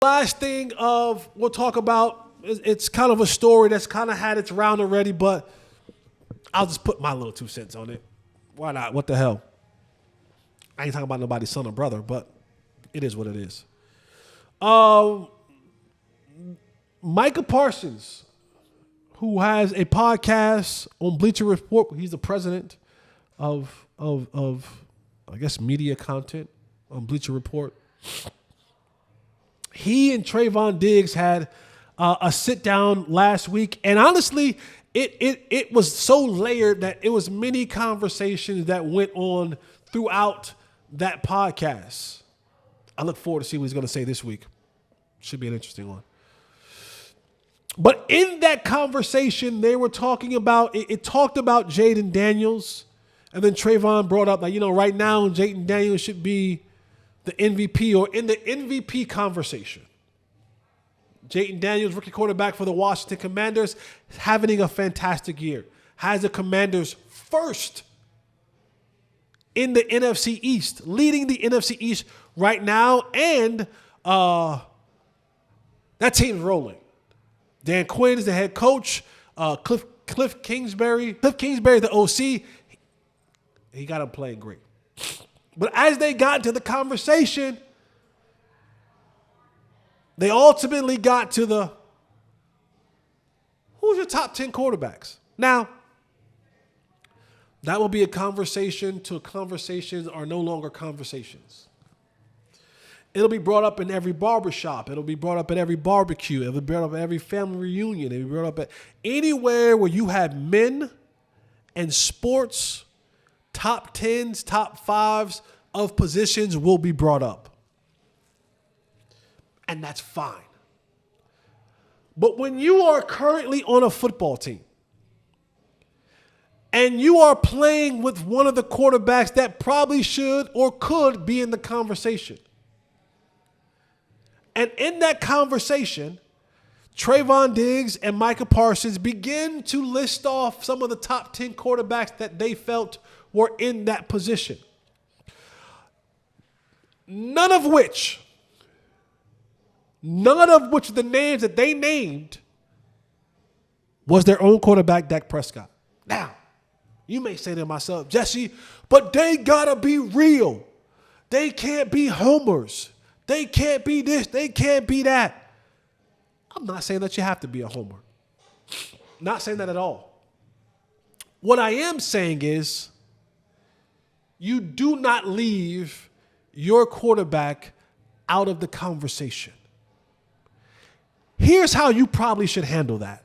Last thing we'll talk about, it's kind of a story that's kind of had its round already, but I'll just put my little 2 cents on it. Why not? What the hell? I ain't talking about nobody's son or brother, but it is what it is. Micah Parsons, who has a podcast on Bleacher Report, he's the president of I guess media content on Bleacher Report. He and Trevon Diggs had a sit down last week, and honestly, it was so layered that it was many conversations that went on throughout that podcast. I look forward to see what he's going to say this week. Should be an interesting one. But in that conversation, they were talking about it talked about Jayden Daniels, and then Trevon brought up right now Jayden Daniels should be the MVP or in the MVP conversation. Jayden Daniels, rookie quarterback for the Washington Commanders, having a fantastic year. Has the Commanders first in the NFC East, leading the NFC East right now, and that team's rolling. Dan Quinn is the head coach. Cliff Kingsbury, the OC, he got him playing great. But as they got to the conversation, they ultimately got to who's your top 10 quarterbacks? Now, that will be a conversation till conversations are no longer conversations. It'll be brought up in every barbershop. It'll be brought up at every barbecue. It'll be brought up at every family reunion. It'll be brought up at anywhere where you have men and sports. Top 10s, top 5s of positions will be brought up. And that's fine. But when you are currently on a football team and you are playing with one of the quarterbacks that probably should or could be in the conversation, and in that conversation, Trevon Diggs and Micah Parsons begin to list off some of the top 10 quarterbacks that they felt were in that position. None of which the names that they named was their own quarterback, Dak Prescott. Now, you may say to myself, Jesse, but they gotta be real. They can't be homers. They can't be this. They can't be that. I'm not saying that you have to be a homer. Not saying that at all. What I am saying is you do not leave your quarterback out of the conversation. Here's how you probably should handle that.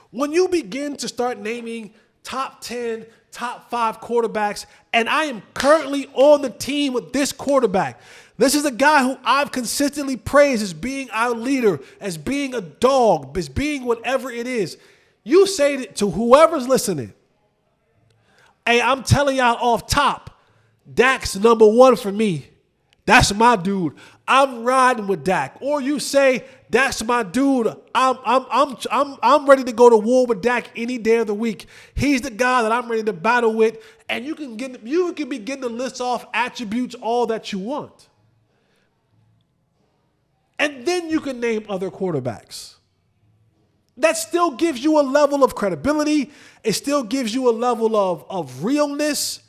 When you begin to start naming top 10, top 5 quarterbacks, and I am currently on the team with this quarterback. This is a guy who I've consistently praised as being our leader, as being a dog, as being whatever it is. You say to whoever's listening, hey, I'm telling y'all off top, Dak's number 1 for me. That's my dude. I'm riding with Dak. Or you say, that's my dude. I'm ready to go to war with Dak any day of the week. He's the guy that I'm ready to battle with. And you can begin to list off attributes, all that you want. And then you can name other quarterbacks. That still gives you a level of credibility. It still gives you a level of realness.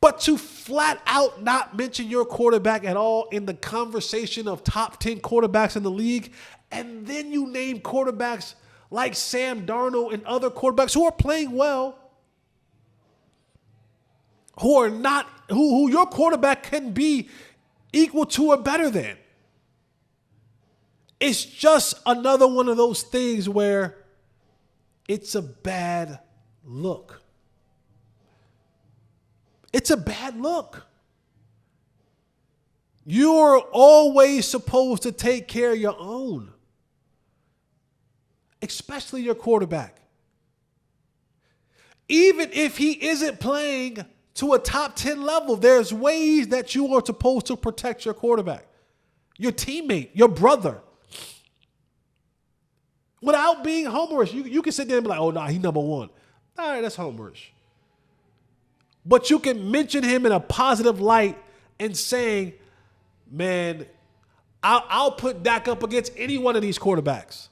But to flat out not mention your quarterback at all in the conversation of top 10 quarterbacks in the league, and then you name quarterbacks like Sam Darnold and other quarterbacks who are playing well, who your quarterback can be equal to or better than. It's just another one of those things where it's a bad look. It's a bad look. You're always supposed to take care of your own, especially your quarterback. Even if he isn't playing to a top 10 level, there's ways that you are supposed to protect your quarterback, your teammate, your brother. Without being homerish, you can sit there and be like, oh, no, he's number 1. All right, that's homerish. But you can mention him in a positive light and saying, man, I'll put Dak up against any one of these quarterbacks.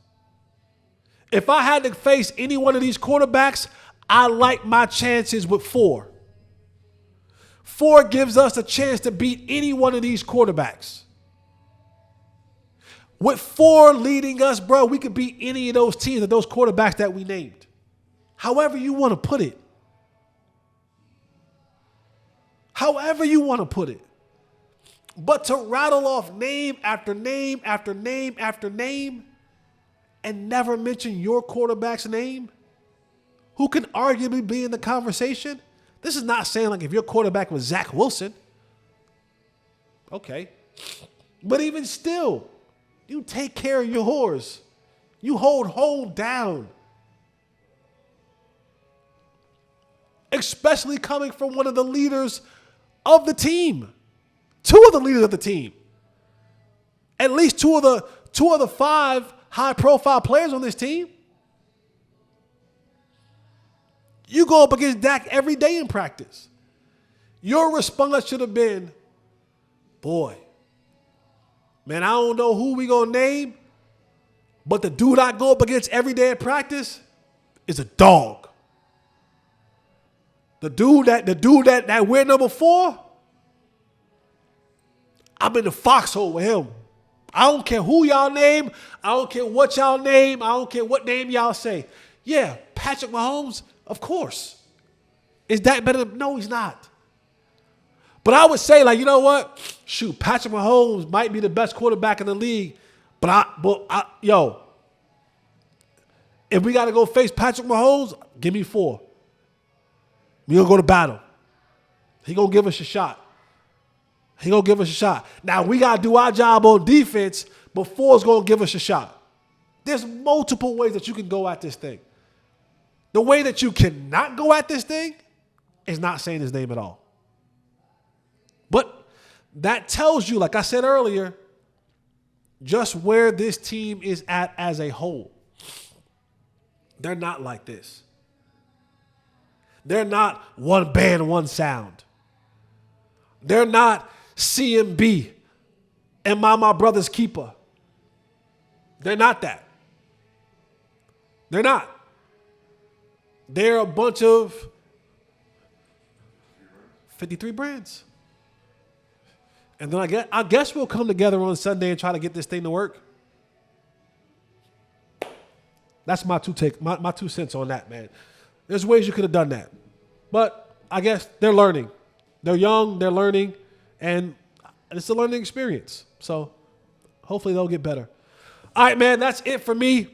If I had to face any one of these quarterbacks, I like my chances with 4. 4 gives us a chance to beat any one of these quarterbacks. With 4 leading us, bro, we could beat any of those teams or those quarterbacks that we named. However you want to put it. However you want to put it. But to rattle off name after name after name after name and never mention your quarterback's name, who can arguably be in the conversation? This is not saying like if your quarterback was Zach Wilson. Okay. But even still, you take care of your horse. You hold down. Especially coming from one of the leaders of the team. 2 of the leaders of the team. At least two of the 5 high-profile players on this team. You go up against Dak every day in practice. Your response should have been, boy, man, I don't know who we going to name, but the dude I go up against every day in practice is a dog. The dude that wear number 4, I'm in the foxhole with him. I don't care who y'all name. I don't care what y'all name. I don't care what name y'all say. Yeah, Patrick Mahomes, of course. Is that better? No, he's not. But I would say, like, you know what? Shoot, Patrick Mahomes might be the best quarterback in the league. But if we got to go face Patrick Mahomes, give me 4. We gonna go to battle. He gonna give us a shot. Now, we got to do our job on defense, but 4's going to give us a shot. There's multiple ways that you can go at this thing. The way that you cannot go at this thing is not saying his name at all. But that tells you, like I said earlier, just where this team is at as a whole. They're not like this. They're not one band, one sound. They're not CMB and my brother's keeper. They're not that. They're not. They're a bunch of 53 brands. And then I guess we'll come together on Sunday and try to get this thing to work. That's my 2 cents on that, man. There's ways you could have done that. But I guess they're learning. They're young, they're learning, and it's a learning experience. So hopefully they'll get better. All right, man, that's it for me.